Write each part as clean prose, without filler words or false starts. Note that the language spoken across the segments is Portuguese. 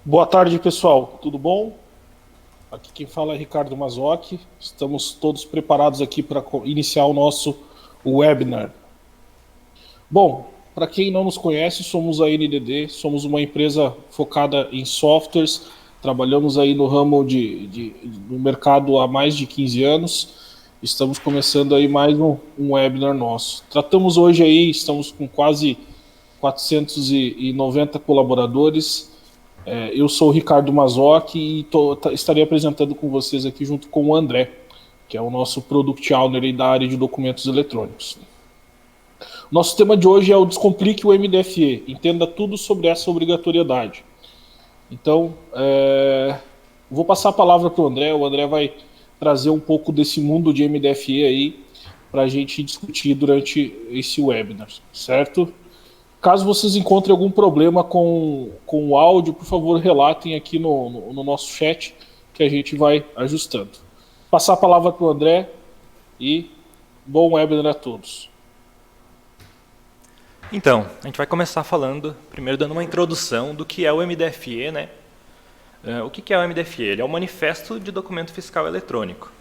Boa tarde, pessoal. Tudo bom? Aqui quem fala é Ricardo Mazocchi. Estamos todos preparados aqui para iniciar o nosso webinar. Bom, para quem não nos conhece, somos a NDD, somos uma empresa focada em softwares, trabalhamos aí no ramo no mercado há mais de 15 anos. Estamos começando aí mais um webinar nosso. Tratamos hoje aí, estamos com quase 490 colaboradores. Eu sou o Ricardo Mazocchi e estarei apresentando com vocês aqui junto com o André, que é o nosso Product Owner da área de documentos eletrônicos. Nosso tema de hoje é o Descomplique o MDFE. Entenda tudo sobre essa obrigatoriedade. Então, vou passar a palavra para o André. O André vai trazer um pouco desse mundo de MDFE aí para a gente discutir durante esse webinar, certo? Caso vocês encontrem algum problema com o áudio, por favor, relatem aqui no nosso chat que a gente vai ajustando. Passar a palavra para o André e bom webinar a todos. Então, a gente vai começar falando, primeiro dando uma introdução do que é o MDFE, né? O que é o MDFE? Ele é o Manifesto de Documento Fiscal Eletrônico.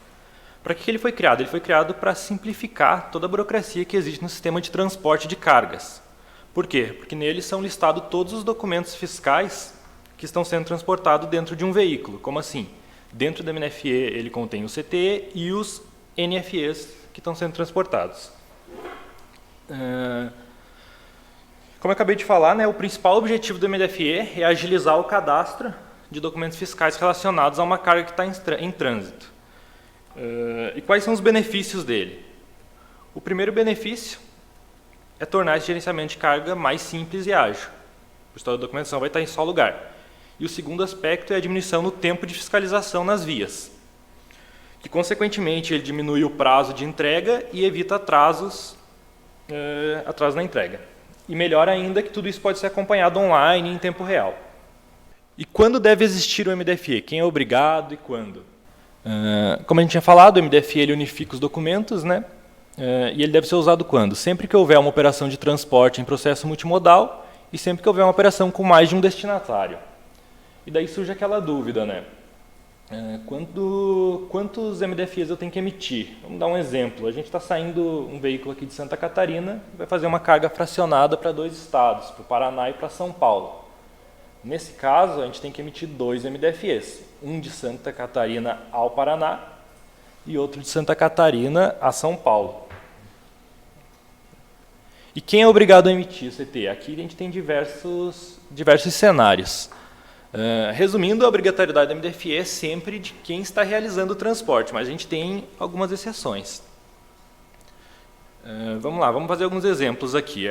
Para que ele foi criado? Ele foi criado para simplificar toda a burocracia que existe no sistema de transporte de cargas. Por quê? Porque nele são listados todos os documentos fiscais que estão sendo transportados dentro de um veículo. Como assim? Dentro do MDFE ele contém o CTE e os NFEs que estão sendo transportados. Como eu acabei de falar, né, o principal objetivo do MDFE é agilizar o cadastro de documentos fiscais relacionados a uma carga que está em trânsito. E quais são os benefícios dele? O primeiro benefício é tornar esse gerenciamento de carga mais simples e ágil. O histórico da documentação vai estar em só lugar. E o segundo aspecto é a diminuição no tempo de fiscalização nas vias, que, consequentemente, ele diminui o prazo de entrega e evita atrasos na entrega. E melhor ainda que tudo isso pode ser acompanhado online em tempo real. E quando deve existir o MDFE? Quem é obrigado e quando? Como a gente tinha falado, o MDFE ele unifica os documentos, né? E ele deve ser usado quando? Sempre que houver uma operação de transporte em processo multimodal e sempre que houver uma operação com mais de um destinatário. E daí surge aquela dúvida, né? Quantos MDFEs eu tenho que emitir? Vamos dar um exemplo. A gente está saindo um veículo aqui de Santa Catarina e vai fazer uma carga fracionada para 2 estados, para o Paraná e para São Paulo. Nesse caso, a gente tem que emitir 2 MDFEs. Um de Santa Catarina ao Paraná e outro de Santa Catarina a São Paulo. E quem é obrigado a emitir o CT? Aqui a gente tem diversos cenários. Resumindo, a obrigatoriedade da MDFE é sempre de quem está realizando o transporte, mas a gente tem algumas exceções. Vamos lá, vamos fazer alguns exemplos aqui.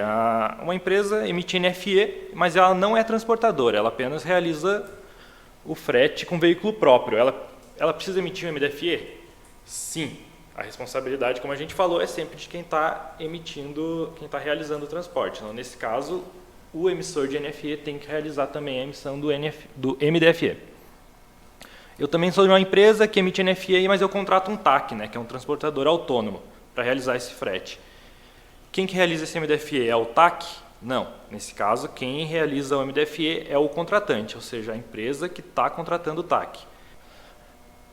Uma empresa emite NFE, mas ela não é transportadora, ela apenas realiza o frete com veículo próprio. Ela precisa emitir um MDFE? Sim. A responsabilidade, como a gente falou, é sempre de quem está emitindo, quem está realizando o transporte. Então, nesse caso, o emissor de NFE tem que realizar também a emissão do MDFE. Eu também sou de uma empresa que emite NFE, mas eu contrato um TAC, né, que é um transportador autônomo, para realizar esse frete. Quem que realiza esse MDFE? É o TAC? Não. Nesse caso, quem realiza o MDFE é o contratante, ou seja, a empresa que está contratando o TAC.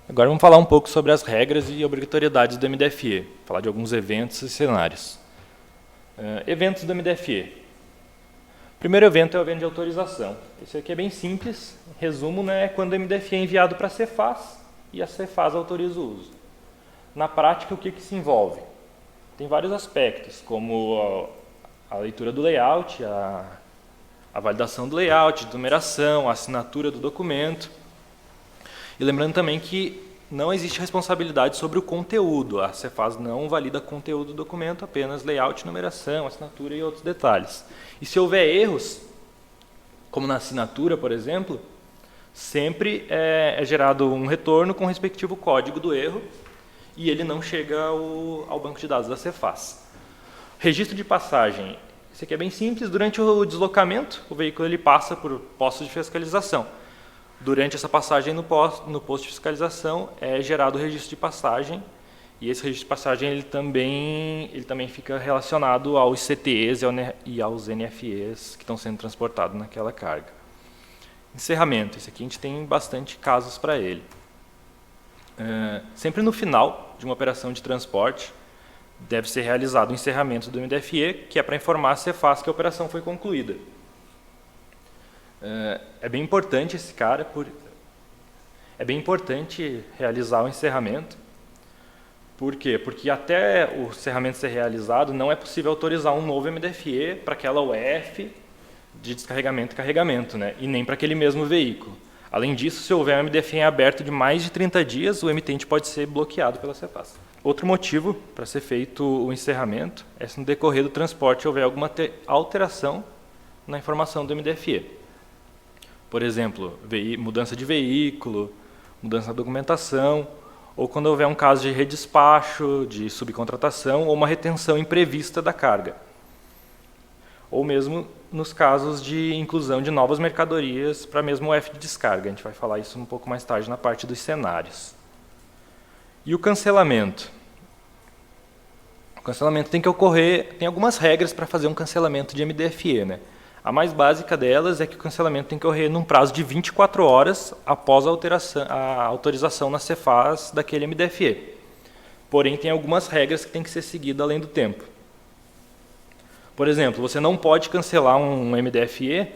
Agora vamos falar um pouco sobre as regras e obrigatoriedades do MDFE, falar de alguns eventos e cenários. Eventos do MDFE. O primeiro evento é o evento de autorização. Esse aqui é bem simples, resumo, né, é quando o MDFE é enviado para a Cefaz e a Cefaz autoriza o uso. Na prática, o que se envolve? Tem vários aspectos, como a leitura do layout, a validação do layout, de numeração, a assinatura do documento. E lembrando também que não existe responsabilidade sobre o conteúdo. A Cefaz não valida conteúdo do documento, apenas layout, numeração, assinatura e outros detalhes. E se houver erros, como na assinatura, por exemplo, sempre é gerado um retorno com o respectivo código do erro e ele não chega ao banco de dados da Cefaz. Registro de passagem. Isso aqui é bem simples. Durante o deslocamento, o veículo ele passa por postos de fiscalização. Durante essa passagem no posto de fiscalização é gerado o registro de passagem e esse registro de passagem ele também fica relacionado aos CTEs e aos NFEs que estão sendo transportados naquela carga. Encerramento. Esse aqui a gente tem bastante casos para ele. Sempre no final de uma operação de transporte, deve ser realizado o encerramento do MDFE, que é para informar a Cefaz que a operação foi concluída. É bem importante esse cara, é bem importante realizar o encerramento. Por quê? Porque até o encerramento ser realizado, não é possível autorizar um novo MDFE para aquela UF de descarregamento e carregamento, né? E nem para aquele mesmo veículo. Além disso, se houver um MDFE aberto de mais de 30 dias, o emitente pode ser bloqueado pela Cefaz. Outro motivo para ser feito o encerramento é se no decorrer do transporte houver alguma alteração na informação do MDFE. Por exemplo, mudança de veículo, mudança na documentação, ou quando houver um caso de redespacho, de subcontratação ou uma retenção imprevista da carga. Ou mesmo nos casos de inclusão de novas mercadorias para mesmo o F de descarga. A gente vai falar isso um pouco mais tarde na parte dos cenários. E o cancelamento? O cancelamento tem que ocorrer, tem algumas regras para fazer um cancelamento de MDFE, né? A mais básica delas é que o cancelamento tem que ocorrer num prazo de 24 horas após a autorização na Cefaz daquele MDFE. Porém, tem algumas regras que têm que ser seguidas além do tempo. Por exemplo, você não pode cancelar um MDFE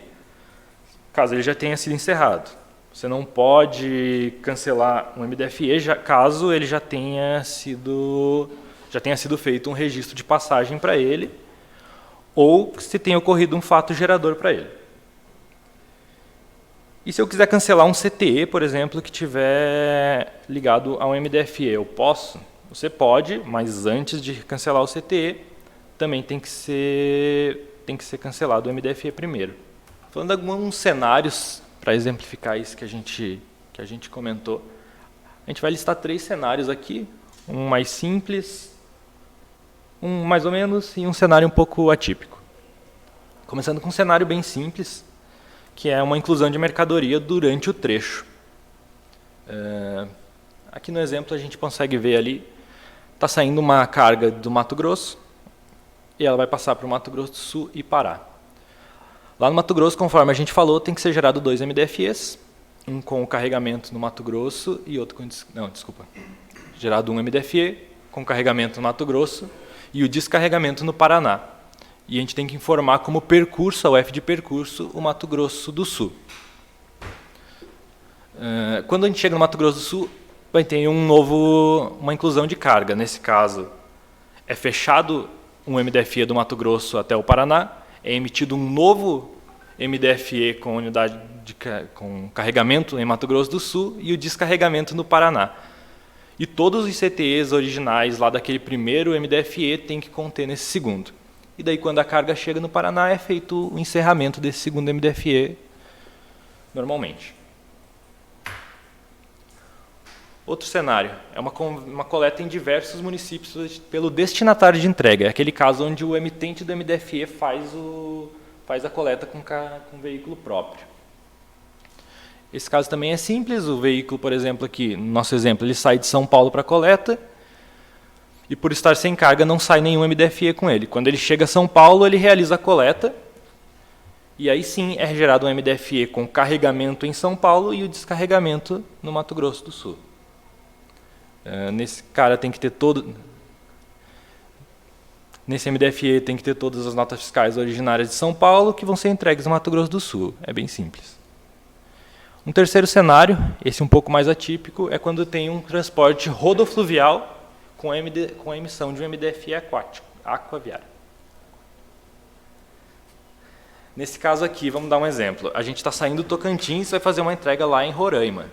caso ele já tenha sido encerrado. Você não pode cancelar um MDFE caso ele já tenha sido feito um registro de passagem para ele, ou se tenha ocorrido um fato gerador para ele. E se eu quiser cancelar um CTE, por exemplo, que estiver ligado a um MDFE, eu posso? Você pode, mas antes de cancelar o CTE, também tem que ser cancelado o MDFE primeiro. Falando de alguns cenários para exemplificar isso que a gente comentou, a gente vai listar 3 cenários aqui, um mais simples, um mais ou menos e um cenário um pouco atípico. Começando com um cenário bem simples, que é uma inclusão de mercadoria durante o trecho. Aqui no exemplo a gente consegue ver ali, está saindo uma carga do Mato Grosso e ela vai passar para o Mato Grosso do Sul e Pará. Lá no Mato Grosso, conforme a gente falou, tem que ser gerado 2 MDFEs, um com o carregamento no Mato Grosso e outro com... Gerado um MDFE com carregamento no Mato Grosso e o descarregamento no Paraná. E a gente tem que informar como percurso, a UF de percurso, o Mato Grosso do Sul. Quando a gente chega no Mato Grosso do Sul, vai ter uma inclusão de carga. Nesse caso, é fechado um MDFE do Mato Grosso até o Paraná, é emitido um novo MDFE com unidade com carregamento em Mato Grosso do Sul e o descarregamento no Paraná. E todos os CTEs originais lá daquele primeiro MDFE tem que conter nesse segundo. E daí, quando a carga chega no Paraná, é feito o encerramento desse segundo MDFE normalmente. Outro cenário é uma coleta em diversos municípios pelo destinatário de entrega. É aquele caso onde o emitente do MDFE faz a coleta com veículo próprio. Esse caso também é simples. O veículo, por exemplo, aqui, no nosso exemplo, ele sai de São Paulo para a coleta e, por estar sem carga, não sai nenhum MDFE com ele. Quando ele chega a São Paulo, ele realiza a coleta e aí sim é gerado um MDFE com carregamento em São Paulo e o descarregamento no Mato Grosso do Sul. Nesse MDFE tem que ter todas as notas fiscais originárias de São Paulo que vão ser entregues no Mato Grosso do Sul. É bem simples. Um terceiro cenário, esse um pouco mais atípico, é quando tem um transporte rodofluvial com a emissão de um MDFE aquaviário. Nesse caso aqui, vamos dar um exemplo. A gente está saindo do Tocantins e vai fazer uma entrega lá em Roraima.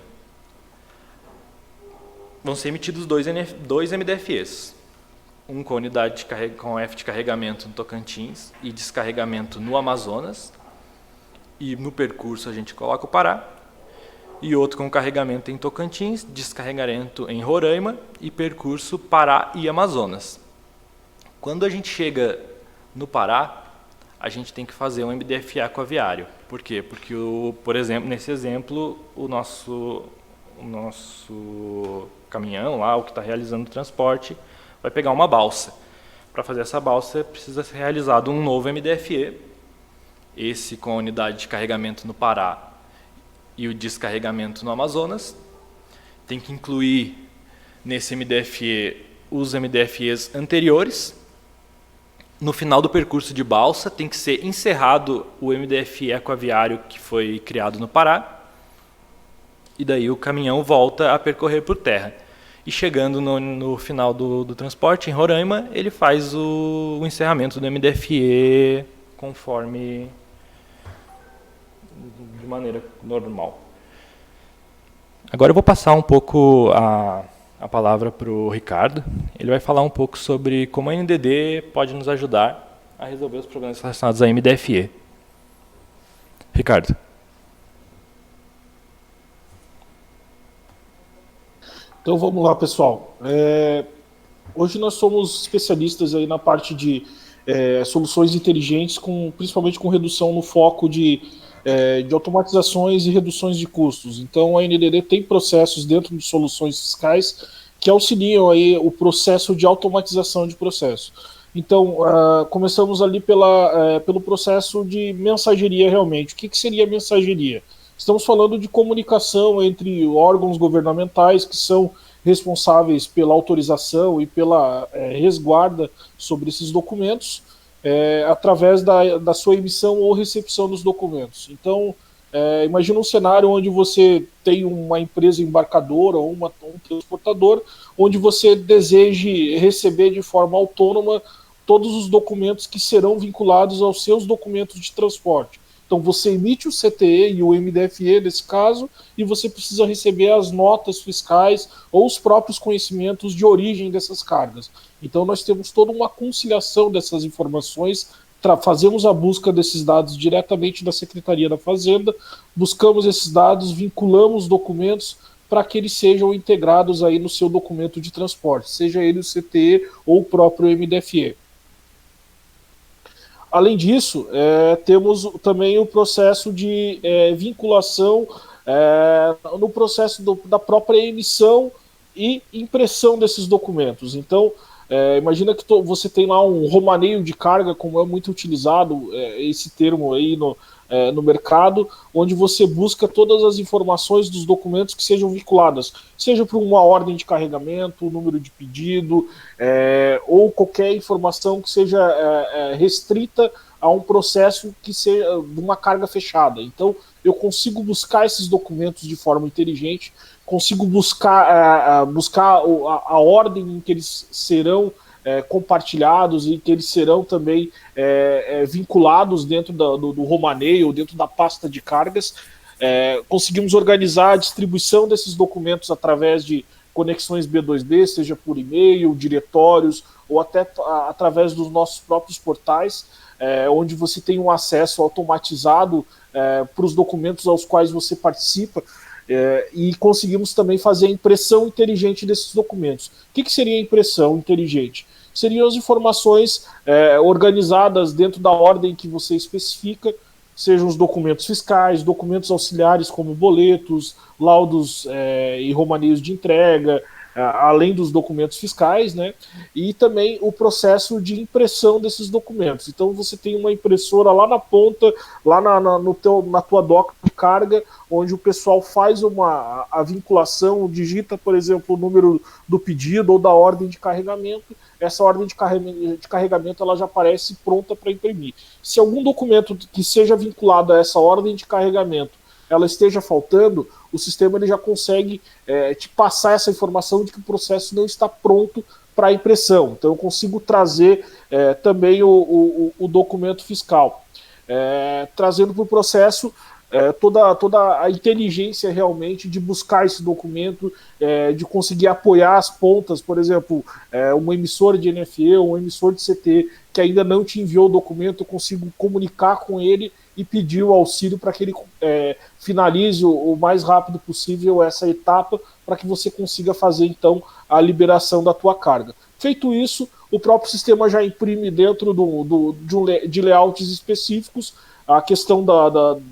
Vão ser emitidos 2 MDFEs. Um com unidade com F de carregamento no Tocantins e descarregamento no Amazonas. E no percurso a gente coloca o Pará. E outro com carregamento em Tocantins, descarregamento em Roraima e percurso Pará e Amazonas. Quando a gente chega no Pará, a gente tem que fazer um MDFE aquaviário. Por quê? Porque, por exemplo, nesse exemplo, o nosso caminhão lá, o que está realizando o transporte, vai pegar uma balsa. Para fazer essa balsa, precisa ser realizado um novo MDFE, esse com a unidade de carregamento no Pará e o descarregamento no Amazonas. Tem que incluir nesse MDFE os MDFEs anteriores. No final do percurso de balsa tem que ser encerrado o MDFE aquaviário que foi criado no Pará. E daí o caminhão volta a percorrer por terra. E chegando no final do transporte, em Roraima, ele faz o encerramento do MDFE conforme de maneira normal. Agora eu vou passar um pouco a palavra para o Ricardo. Ele vai falar um pouco sobre como a NDD pode nos ajudar a resolver os problemas relacionados a MDFE. Ricardo. Então vamos lá, pessoal. Hoje nós somos especialistas aí na parte de soluções inteligentes, principalmente com redução no foco de automatizações e reduções de custos. Então a NDD tem processos dentro de soluções fiscais que auxiliam aí o processo de automatização de processo. Então começamos ali pelo processo de mensageria realmente. O que seria mensageria? Estamos falando de comunicação entre órgãos governamentais que são responsáveis pela autorização e pela resguarda sobre esses documentos, através da sua emissão ou recepção dos documentos. Então, imagina um cenário onde você tem uma empresa embarcadora ou um transportador, onde você deseje receber de forma autônoma todos os documentos que serão vinculados aos seus documentos de transporte. Então você emite o CTE e o MDFE nesse caso, e você precisa receber as notas fiscais ou os próprios conhecimentos de origem dessas cargas. Então nós temos toda uma conciliação dessas informações, fazemos a busca desses dados diretamente da Secretaria da Fazenda, buscamos esses dados, vinculamos os documentos para que eles sejam integrados aí no seu documento de transporte, seja ele o CTE ou o próprio MDFE. Além disso, temos também o processo de vinculação no processo da própria emissão e impressão desses documentos. Então, imagina que você tem lá um romaneio de carga, como é muito utilizado esse termo aí no mercado, onde você busca todas as informações dos documentos que sejam vinculadas, seja para uma ordem de carregamento, número de pedido, ou qualquer informação que seja restrita a um processo que seja de uma carga fechada. Então, eu consigo buscar esses documentos de forma inteligente, consigo buscar a ordem em que eles serão compartilhados e que eles serão também vinculados dentro do romaneio, dentro da pasta de cargas. Conseguimos organizar a distribuição desses documentos através de conexões B2B, seja por e-mail, diretórios, ou até através dos nossos próprios portais, onde você tem um acesso automatizado para os documentos aos quais você participa. E conseguimos também fazer a impressão inteligente desses documentos. O que seria a impressão inteligente? Seriam as informações organizadas dentro da ordem que você especifica, sejam os documentos fiscais, documentos auxiliares como boletos, laudos e romaneios de entrega, além dos documentos fiscais, né? E também o processo de impressão desses documentos. Então você tem uma impressora lá na ponta, lá na tua doca de carga, onde o pessoal faz a vinculação, digita, por exemplo, o número do pedido ou da ordem de carregamento. Essa ordem de carregamento ela já aparece pronta para imprimir. Se algum documento que seja vinculado a essa ordem de carregamento ela esteja faltando, o sistema ele já consegue te passar essa informação de que o processo não está pronto para impressão. Então eu consigo trazer também o documento fiscal, trazendo para o processo toda a inteligência realmente de buscar esse documento, de conseguir apoiar as pontas, por exemplo, uma emissora de NFE ou um emissor de CT que ainda não te enviou o documento, eu consigo comunicar com ele e pedir o auxílio para que ele finalize o mais rápido possível essa etapa, para que você consiga fazer então a liberação da tua carga. Feito isso, o próprio sistema já imprime dentro de layouts específicos a questão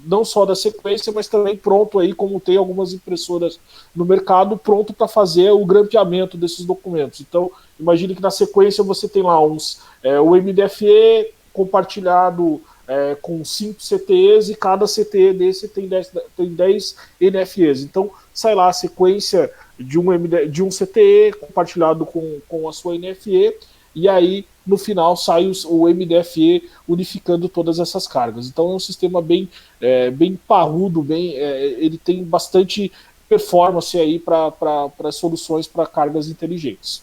não só da sequência, mas também pronto aí, como tem algumas impressoras no mercado, pronto para fazer o grampeamento desses documentos. Então, imagine que na sequência você tem lá o MDFE compartilhado com 5 CTEs e cada CTE desse tem 10 NFEs. Então, sai lá a sequência de um CTE compartilhado com a sua NFE, e aí no final sai o MDFE unificando todas essas cargas. Então é um sistema bem parrudo, ele tem bastante performance aí para soluções para cargas inteligentes.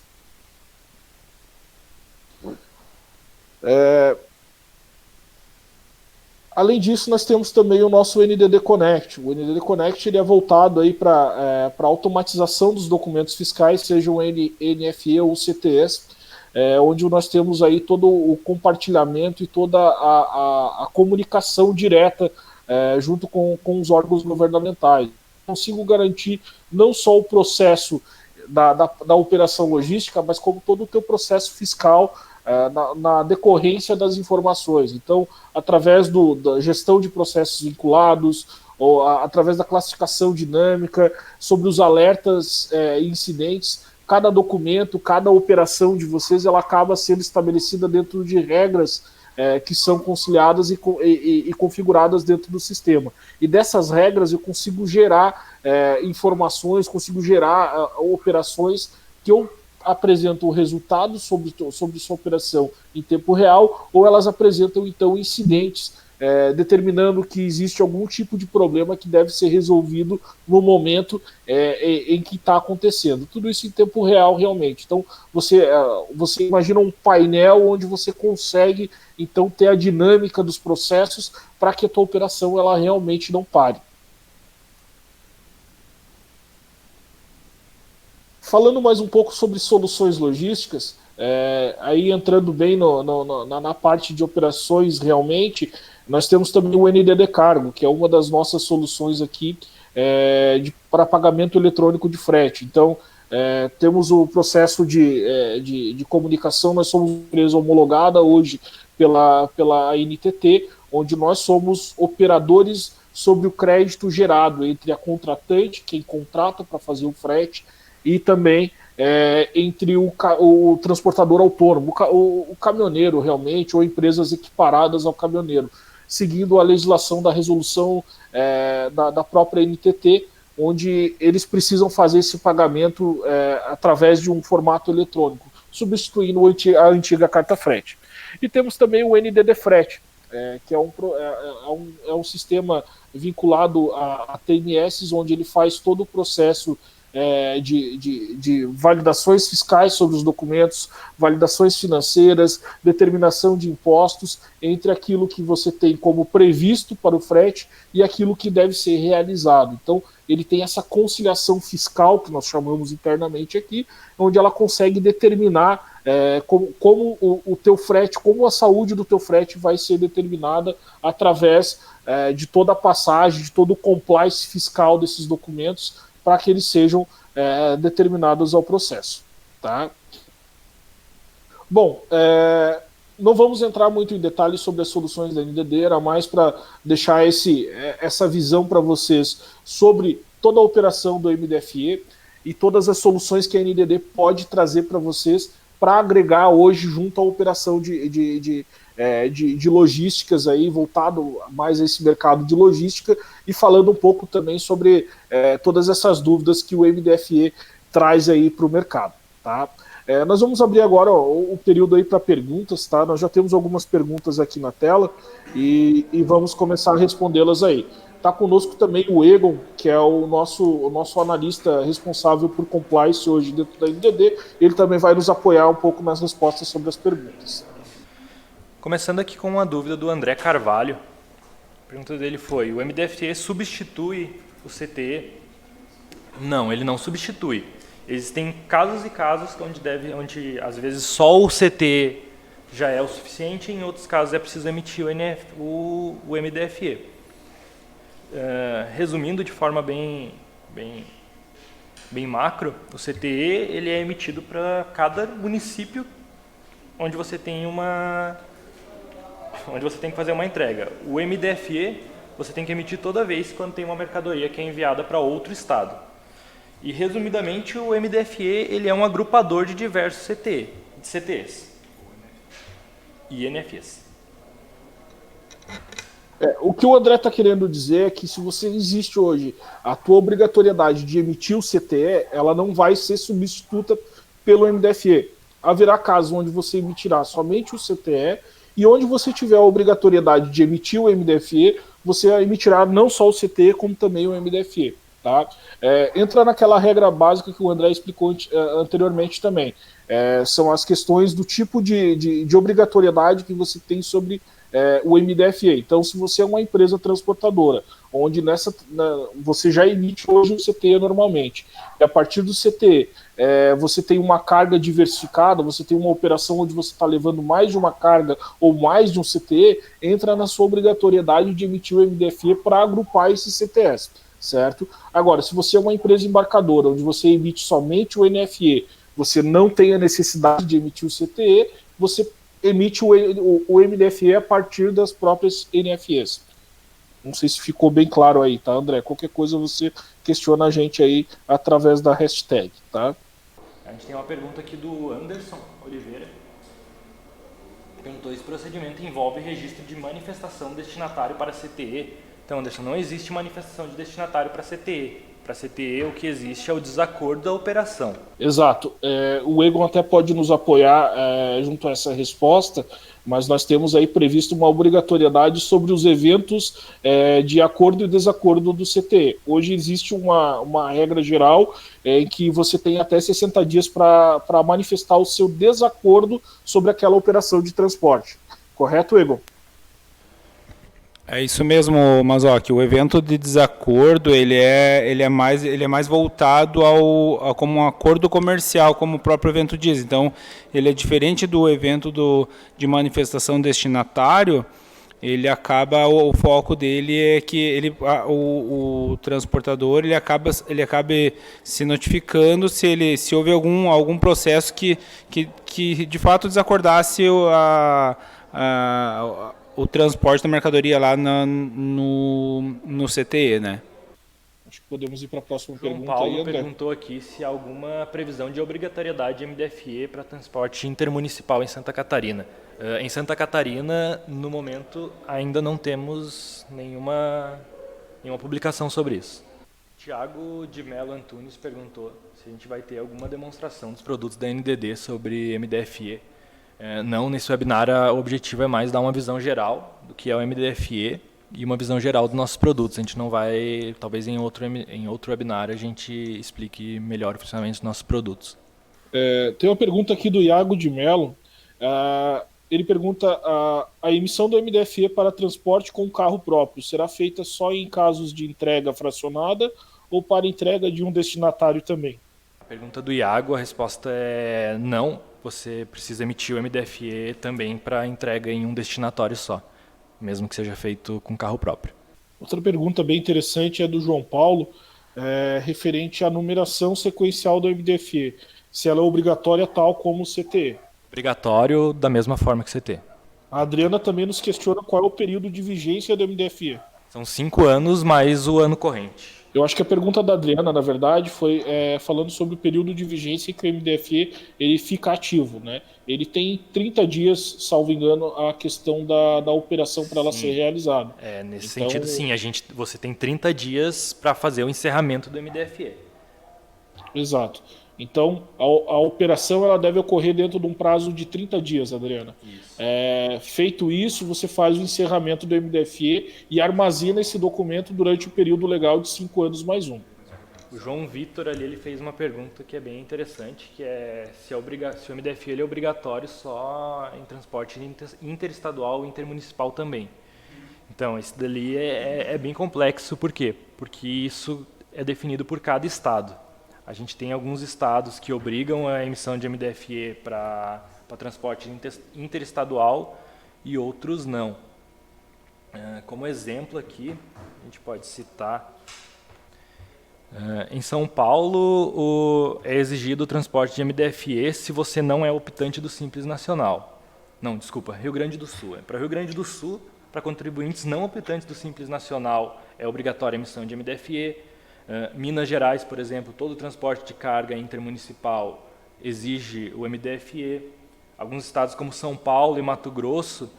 Além disso, nós temos também o nosso NDD Connect. O NDD Connect ele é voltado aí para a automatização dos documentos fiscais, sejam NFE ou CTEs, onde nós temos aí todo o compartilhamento e toda a comunicação direta junto com os órgãos governamentais. Consigo garantir não só o processo da operação logística, mas como todo o teu processo fiscal na decorrência das informações. Então, através da gestão de processos vinculados, ou através da classificação dinâmica, sobre os alertas e incidentes, cada documento, cada operação de vocês, ela acaba sendo estabelecida dentro de regras que são conciliadas e configuradas dentro do sistema. E dessas regras eu consigo gerar informações, consigo gerar operações que eu apresentam o resultado sobre sua operação em tempo real, ou elas apresentam então incidentes determinando que existe algum tipo de problema que deve ser resolvido no momento em que está acontecendo. Tudo isso em tempo real, realmente. Então, você imagina um painel onde você consegue então ter a dinâmica dos processos para que a tua operação ela realmente não pare. Falando mais um pouco sobre soluções logísticas, aí entrando bem na parte de operações realmente, nós temos também o NDD Cargo, que é uma das nossas soluções aqui para pagamento eletrônico de frete. Então, temos o processo de comunicação, nós somos uma empresa homologada hoje pela ANTT, onde nós somos operadores sobre o crédito gerado entre a contratante, quem contrata para fazer o frete, e também entre o transportador autônomo, o caminhoneiro realmente, ou empresas equiparadas ao caminhoneiro, seguindo a legislação da resolução da própria NTT, onde eles precisam fazer esse pagamento através de um formato eletrônico, substituindo a antiga carta frete. E temos também o NDD Frete, que é um sistema vinculado a TMS, onde ele faz todo o processo de validações fiscais sobre os documentos, validações financeiras, determinação de impostos, entre aquilo que você tem como previsto para o frete e aquilo que deve ser realizado. Então, ele tem essa conciliação fiscal, que nós chamamos internamente aqui, onde ela consegue determinar como o teu frete, como a saúde do teu frete vai ser determinada através de toda a passagem, de todo o compliance fiscal desses documentos, para que eles sejam determinados ao processo. Tá? Bom, não vamos entrar muito em detalhes sobre as soluções da NDD, era mais para deixar essa visão para vocês sobre toda a operação do MDFE e todas as soluções que a NDD pode trazer para vocês para agregar hoje junto à operação de logísticas, aí, voltado mais a esse mercado de logística, e falando um pouco também sobre todas essas dúvidas que o MDFE traz aí para o mercado. Tá? Nós vamos abrir agora o período aí para perguntas, tá? Nós já temos algumas perguntas aqui na tela e vamos começar a respondê-las aí. Está conosco também o Egon, que é o nosso analista responsável por compliance hoje dentro da NDD. Ele também vai nos apoiar um pouco nas respostas sobre as perguntas. Começando aqui com uma dúvida do André Carvalho. A pergunta dele foi: o MDFE substitui o CTE? Não, ele não substitui. Existem casos e casos onde às vezes só o CTE já é o suficiente, em outros casos é preciso emitir o MDFE. Resumindo de forma bem macro, o CTE ele é emitido para cada município onde você tem que fazer uma entrega. O MDFE você tem que emitir toda vez quando tem uma mercadoria que é enviada para outro estado. E resumidamente o MDFE ele é um agrupador de diversos CTEs e NFEs. O que o André está querendo dizer é que se você existe hoje a tua obrigatoriedade de emitir o CTE, ela não vai ser substituta pelo MDFE. Haverá casos onde você emitirá somente o CTE e onde você tiver a obrigatoriedade de emitir o MDFE, você emitirá não só o CTE, como também o MDFE. Tá? Entra naquela regra básica que o André explicou anteriormente também. São as questões do tipo de obrigatoriedade que você tem sobre o MDFE. Então, se você é uma empresa transportadora, onde você já emite hoje o CTE normalmente, e a partir do CTE você tem uma carga diversificada, você tem uma operação onde você está levando mais de uma carga ou mais de um CTE, entra na sua obrigatoriedade de emitir o MDFE para agrupar esses CTEs, certo? Agora, se você é uma empresa embarcadora, onde você emite somente o NFE, você não tem a necessidade de emitir o CTE, você emite o MDFE a partir das próprias NFEs. Não sei se ficou bem claro aí, tá, André? Qualquer coisa você questiona a gente aí através da hashtag, tá? A gente tem uma pergunta aqui do Anderson Oliveira. Perguntou: esse procedimento envolve registro de manifestação destinatário para CTE. Então, Anderson, não existe manifestação de destinatário para CTE. Para CTE, o que existe é o desacordo da operação. Exato. O Egon até pode nos apoiar junto a essa resposta, mas nós temos aí previsto uma obrigatoriedade sobre os eventos de acordo e desacordo do CTE. Hoje existe uma regra geral em que você tem até 60 dias para manifestar o seu desacordo sobre aquela operação de transporte. Correto, Egon? É isso mesmo, Mazoc. O evento de desacordo ele é mais voltado como um acordo comercial, como o próprio evento diz. Então, ele é diferente do evento de manifestação destinatário. Ele acaba, o foco dele é que o transportador ele acaba se notificando se houve algum processo que de fato desacordasse o transporte da mercadoria lá no CTE, né? Acho que podemos ir para a próxima João pergunta. Paulo aí, André. perguntou aqui se há alguma previsão de obrigatoriedade de MDFE para transporte intermunicipal em Santa Catarina. Em Santa Catarina, no momento, ainda não temos nenhuma publicação sobre isso. Tiago de Mello Antunes perguntou se a gente vai ter alguma demonstração dos produtos da NDD sobre MDFE. Não, nesse webinar o objetivo é mais dar uma visão geral do que é o MDFE e uma visão geral dos nossos produtos. A gente não vai, talvez em outro webinar a gente explique melhor o funcionamento dos nossos produtos. Tem uma pergunta aqui do Iago de Mello. Ele pergunta: a emissão do MDFE para transporte com carro próprio será feita só em casos de entrega fracionada ou para entrega de um destinatário também? A pergunta do Iago, a resposta é não. Você precisa emitir o MDFE também para entrega em um destinatório só, mesmo que seja feito com carro próprio. Outra pergunta bem interessante é do João Paulo, referente à numeração sequencial do MDFE, se ela é obrigatória tal como o CTE. Obrigatório da mesma forma que o CTE. A Adriana também nos questiona qual é o período de vigência do MDFE. São 5 anos mais o ano corrente. Eu acho que a pergunta da Adriana, na verdade, foi falando sobre o período de vigência em que o MDFE ele fica ativo, né? Ele tem 30 dias, salvo engano, a questão da operação para ela ser realizada. Nesse sentido, sim. Você tem 30 dias para fazer o encerramento do MDFE. Exato. Então, a operação ela deve ocorrer dentro de um prazo de 30 dias, Adriana. Feito isso, você faz o encerramento do MDFE e armazena esse documento durante o período legal de 5 anos mais um. O João Vitor ali ele fez uma pergunta que é bem interessante, que é se o MDFE ele é obrigatório só em transporte interestadual e intermunicipal também. Então, esse dali é bem complexo. Por quê? Porque isso é definido por cada estado. A gente tem alguns estados que obrigam a emissão de MDFE para transporte interestadual e outros não. Como exemplo aqui, a gente pode citar, em São Paulo é exigido o transporte de MDFE se você não é optante do Simples Nacional. Não, desculpa, Rio Grande do Sul. Para Rio Grande do Sul, para contribuintes não optantes do Simples Nacional, é obrigatória a emissão de MDFE. Minas Gerais, por exemplo, todo o transporte de carga intermunicipal exige o MDFE. Alguns estados como São Paulo e Mato Grosso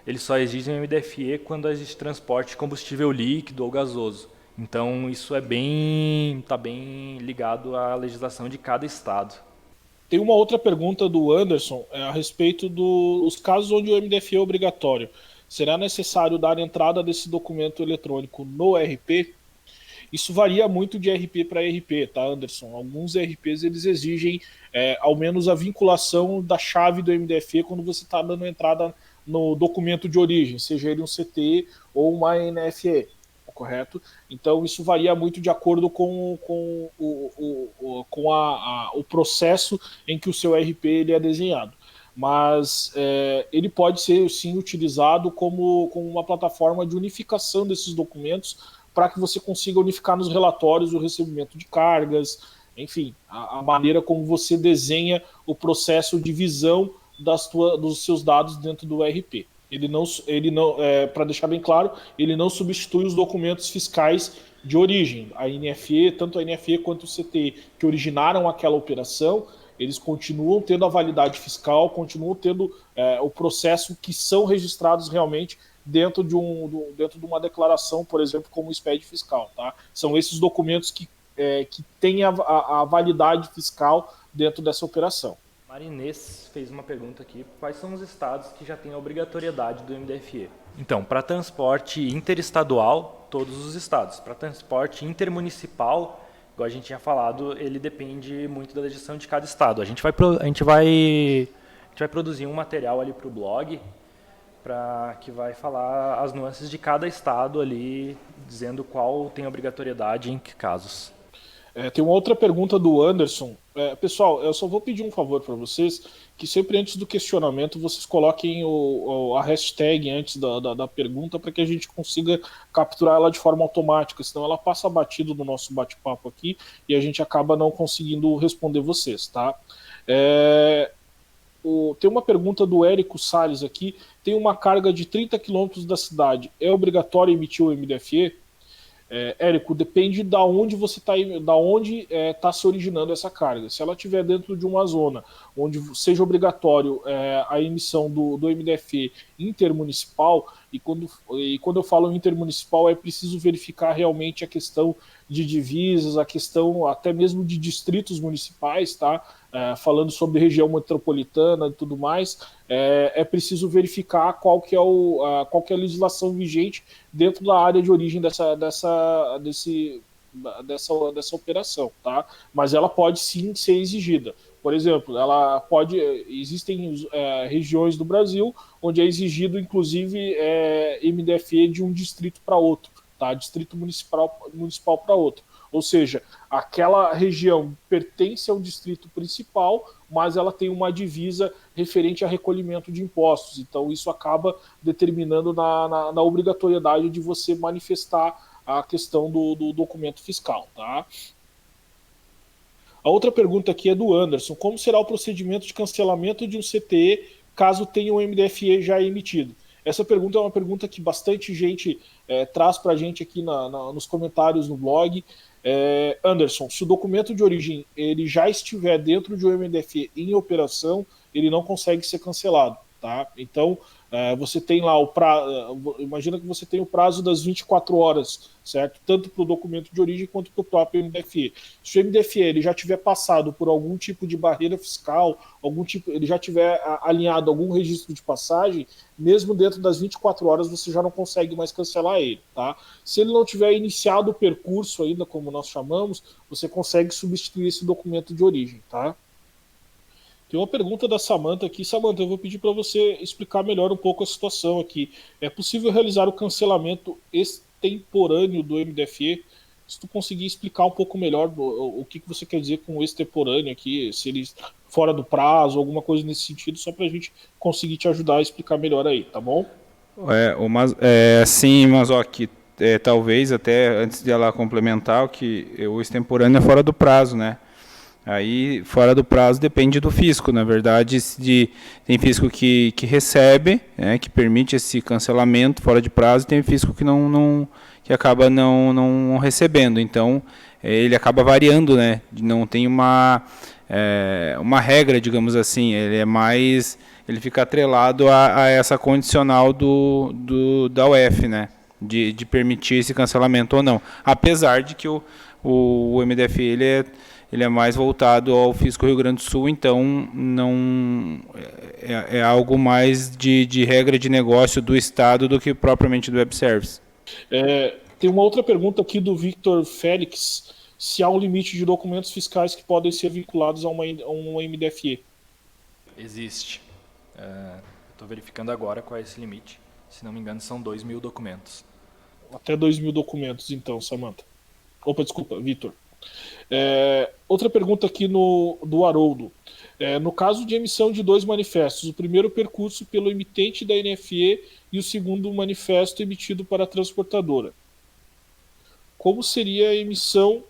eles só exigem MDFE quando existe transporte de combustível líquido ou gasoso. Então, isso está bem ligado à legislação de cada estado. Tem uma outra pergunta do Anderson a respeito dos casos onde o MDFE é obrigatório. Será necessário dar entrada desse documento eletrônico no RP? Isso varia muito de RP para RP, tá, Anderson? Alguns RPs eles exigem ao menos a vinculação da chave do MDFE quando você está dando entrada no documento de origem, seja ele um CT ou uma NFE, correto? Então isso varia muito de acordo com o processo em que o seu RP ele é desenhado. Mas ele pode ser sim utilizado como uma plataforma de unificação desses documentos para que você consiga unificar nos relatórios o recebimento de cargas, enfim, a maneira como você desenha o processo de visão dos seus dados dentro do RP. Ele não para deixar bem claro, ele não substitui os documentos fiscais de origem. A NFE, tanto a NFE quanto o CTI, que originaram aquela operação, eles continuam tendo a validade fiscal, continuam tendo o processo que são registrados realmente dentro de uma declaração, por exemplo, como o SPED fiscal. Tá? São esses documentos que têm a validade fiscal dentro dessa operação. Marinês fez uma pergunta aqui: quais são os estados que já têm a obrigatoriedade do MDFE? Então, para transporte interestadual, todos os estados. Para transporte intermunicipal, igual a gente tinha falado, ele depende muito da legislação de cada estado. A gente vai produzir um material ali para o blog, que vai falar as nuances de cada estado ali, dizendo qual tem obrigatoriedade e em que casos. Tem uma outra pergunta do Anderson. Pessoal, eu só vou pedir um favor para vocês, que sempre antes do questionamento vocês coloquem a hashtag antes da pergunta para que a gente consiga capturar ela de forma automática, senão ela passa batido no nosso bate-papo aqui e a gente acaba não conseguindo responder vocês, tá? Tem uma pergunta do Érico Salles aqui. Tem uma carga de 30 km da cidade. É obrigatório emitir o MDFE? Érico, depende da onde você está se originando essa carga. Se ela estiver dentro de uma zona onde seja obrigatório a emissão do MDFE intermunicipal, e quando eu falo intermunicipal é preciso verificar realmente a questão de divisas, a questão até mesmo de distritos municipais, tá? Falando sobre região metropolitana e tudo mais, é preciso verificar qual que é a legislação vigente dentro da área de origem dessa operação, tá? Mas ela pode sim ser exigida. Por exemplo, existem regiões do Brasil onde é exigido, inclusive, MDFE de um distrito para outro, tá? Distrito municipal para outro. Ou seja, aquela região pertence ao distrito principal, mas ela tem uma divisa referente a recolhimento de impostos. Então, isso acaba determinando na obrigatoriedade de você manifestar a questão do documento fiscal, tá? A outra pergunta aqui é do Anderson. Como será o procedimento de cancelamento de um CTE caso tenha um MDFE já emitido? Essa pergunta é uma pergunta que bastante gente traz para a gente aqui nos comentários no blog. Anderson, se o documento de origem ele já estiver dentro de um MDFE em operação, ele não consegue ser cancelado, tá? Então, você tem lá imagina que você tem o prazo das 24 horas, certo? Tanto para o documento de origem quanto para o próprio MDFE. Se o MDFE ele já tiver passado por algum tipo de barreira fiscal, ele já tiver alinhado algum registro de passagem, mesmo dentro das 24 horas você já não consegue mais cancelar ele, tá? Se ele não tiver iniciado o percurso ainda, como nós chamamos, você consegue substituir esse documento de origem, tá? Tem uma pergunta da Samantha aqui. Samantha, eu vou pedir para você explicar melhor um pouco a situação aqui. É possível realizar o cancelamento extemporâneo do MDFE? Se tu conseguir explicar um pouco melhor o que você quer dizer com extemporâneo aqui, se ele fora do prazo, alguma coisa nesse sentido, só para a gente conseguir te ajudar a explicar melhor aí, tá bom? Sim, mas aqui, talvez até antes de ela complementar, o extemporâneo é fora do prazo, né? Aí, fora do prazo, depende do fisco. Na verdade, tem fisco que recebe, que permite esse cancelamento fora de prazo, e tem fisco que acaba não recebendo. Então, ele acaba variando, né? Não tem uma regra, digamos assim. Ele é mais ele fica atrelado a essa condicional da UF, né? De permitir esse cancelamento ou não. Apesar de que o MDFE ele é mais voltado ao Fisco Rio Grande do Sul, então não é algo mais de regra de negócio do Estado do que propriamente do Web Service. Tem uma outra pergunta aqui do Victor Félix, se há um limite de documentos fiscais que podem ser vinculados a um MDFE. Existe. Estou verificando agora qual é esse limite. Se não me engano, são 2.000 documentos. Até 2.000 documentos, então, Samantha. Opa, desculpa, Vitor. Outra pergunta aqui do Haroldo. No caso de emissão de 2 manifestos, o primeiro percurso pelo emitente da NFE e o segundo manifesto emitido para a transportadora. Como seria a emissão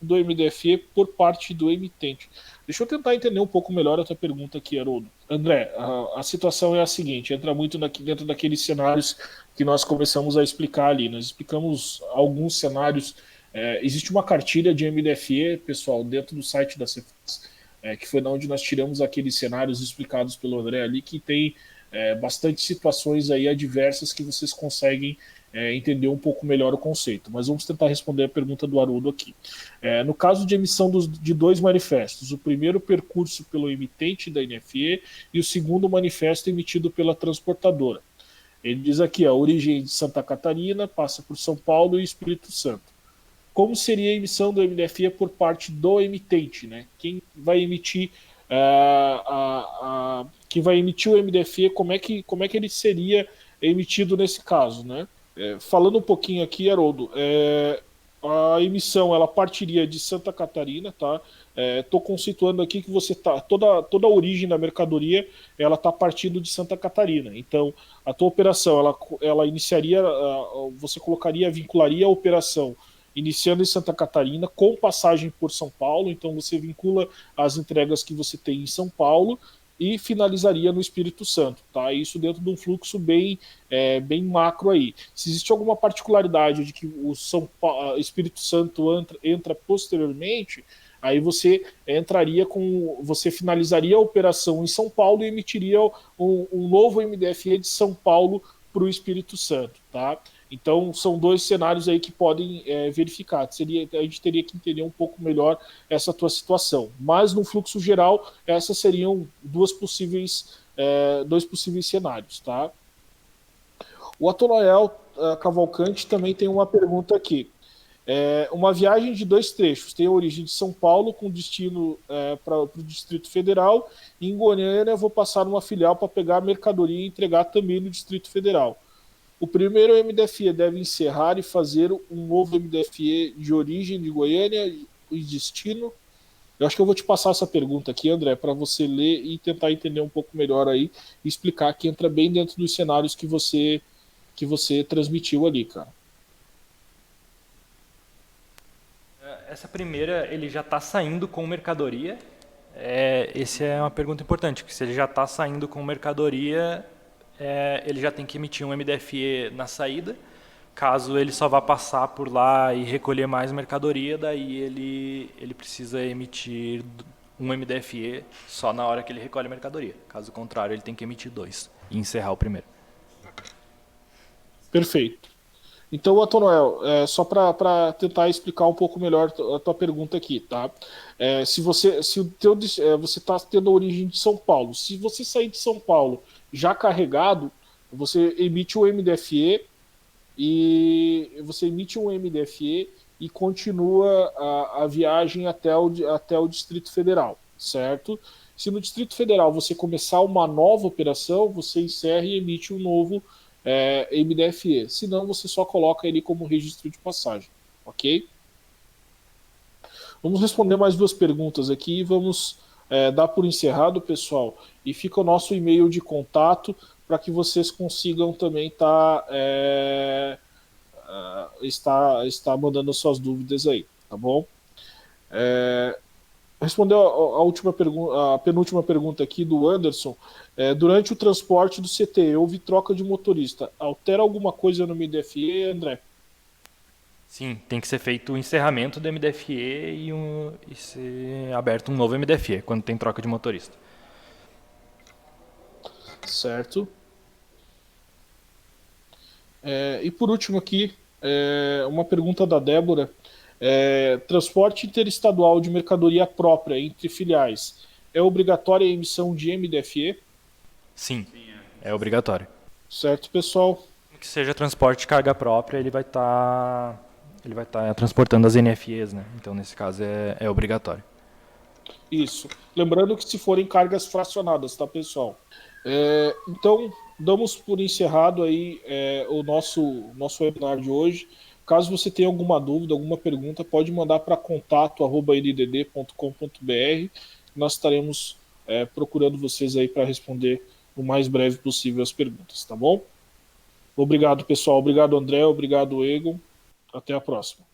do MDFE por parte do emitente? Deixa eu tentar entender um pouco melhor a tua pergunta aqui, Haroldo. André, a situação é a seguinte, entra muito dentro daqueles cenários que nós começamos a explicar ali. Nós explicamos alguns cenários. Existe uma cartilha de MDFE, pessoal, dentro do site da Cefaz, que foi onde nós tiramos aqueles cenários explicados pelo André ali, que tem bastante situações aí adversas que vocês conseguem entender um pouco melhor o conceito. Mas vamos tentar responder a pergunta do Haroldo aqui. No caso de emissão de 2 manifestos, o primeiro percurso pelo emitente da NFE e o segundo manifesto emitido pela transportadora. Ele diz aqui, a origem de Santa Catarina, passa por São Paulo e Espírito Santo. Como seria a emissão do MDFE por parte do emitente, né? Quem vai emitir quem vai emitir o MDFE, como é que ele seria emitido nesse caso, né? Falando um pouquinho aqui, Haroldo, a emissão ela partiria de Santa Catarina, tá? Estou conceituando aqui que você tá toda a origem da mercadoria ela está partindo de Santa Catarina. Então, a tua operação ela iniciaria, você vincularia a operação iniciando em Santa Catarina com passagem por São Paulo. Então, você vincula as entregas que você tem em São Paulo e finalizaria no Espírito Santo, tá? Isso dentro de um fluxo bem macro aí. Se existe alguma particularidade de que o Espírito Santo entra posteriormente, aí você finalizaria a operação em São Paulo e emitiria um novo MDFE de São Paulo para o Espírito Santo, tá? Então, são 2 cenários aí que podem verificar. A gente teria que entender um pouco melhor essa tua situação. Mas, no fluxo geral, essas seriam 2 possíveis cenários, tá? O Atonoel Cavalcante também tem uma pergunta aqui. Uma viagem de 2 trechos tem a origem de São Paulo com destino para o Distrito Federal. E em Goiânia, vou passar numa filial para pegar a mercadoria e entregar também no Distrito Federal. O primeiro MDFE deve encerrar e fazer um novo MDFE de origem de Goiânia e destino. Eu acho que eu vou te passar essa pergunta aqui, André, para você ler e tentar entender um pouco melhor aí e explicar que entra bem dentro dos cenários que você transmitiu ali, cara. Essa primeira, ele já está saindo com mercadoria. Essa é uma pergunta importante, porque se ele já está saindo com mercadoria, ele já tem que emitir um MDFE na saída. Caso ele só vá passar por lá e recolher mais mercadoria, daí ele precisa emitir um MDFE só na hora que ele recolhe a mercadoria. Caso contrário, ele tem que emitir 2 e encerrar o primeiro. Perfeito. Então, Atonoel, só para tentar explicar um pouco melhor a tua pergunta aqui, tá? Se você está tendo a origem de São Paulo, se você sair de São Paulo já carregado, você emite um MDFE e continua a viagem até o Distrito Federal, certo? Se no Distrito Federal você começar uma nova operação, você encerra e emite um novo MDFE. Senão, você só coloca ele como registro de passagem, ok? Vamos responder mais 2 perguntas aqui e vamos dar por encerrado, pessoal. E fica o nosso e-mail de contato para que vocês consigam também estar mandando suas dúvidas aí, tá bom? Respondeu a penúltima pergunta aqui do Anderson. Durante o transporte do CT, houve troca de motorista. Altera alguma coisa no MDFE, André? Sim, tem que ser feito o encerramento do MDFE e ser aberto um novo MDFE quando tem troca de motorista. Certo. E por último aqui, uma pergunta da Débora. Transporte interestadual de mercadoria própria entre filiais é obrigatória a emissão de MDFE? Sim, é obrigatório. Certo, pessoal? Que seja transporte de carga própria, ele vai estar transportando as NFEs, né? Então, nesse caso, é obrigatório. Isso. Lembrando que se forem cargas fracionadas, tá, pessoal? Então, damos por encerrado aí o nosso webinar de hoje. Caso você tenha alguma dúvida, alguma pergunta, pode mandar para contato@ndd.com.br. Nós estaremos procurando vocês aí para responder o mais breve possível as perguntas, tá bom? Obrigado, pessoal. Obrigado, André. Obrigado, Egon. Até a próxima.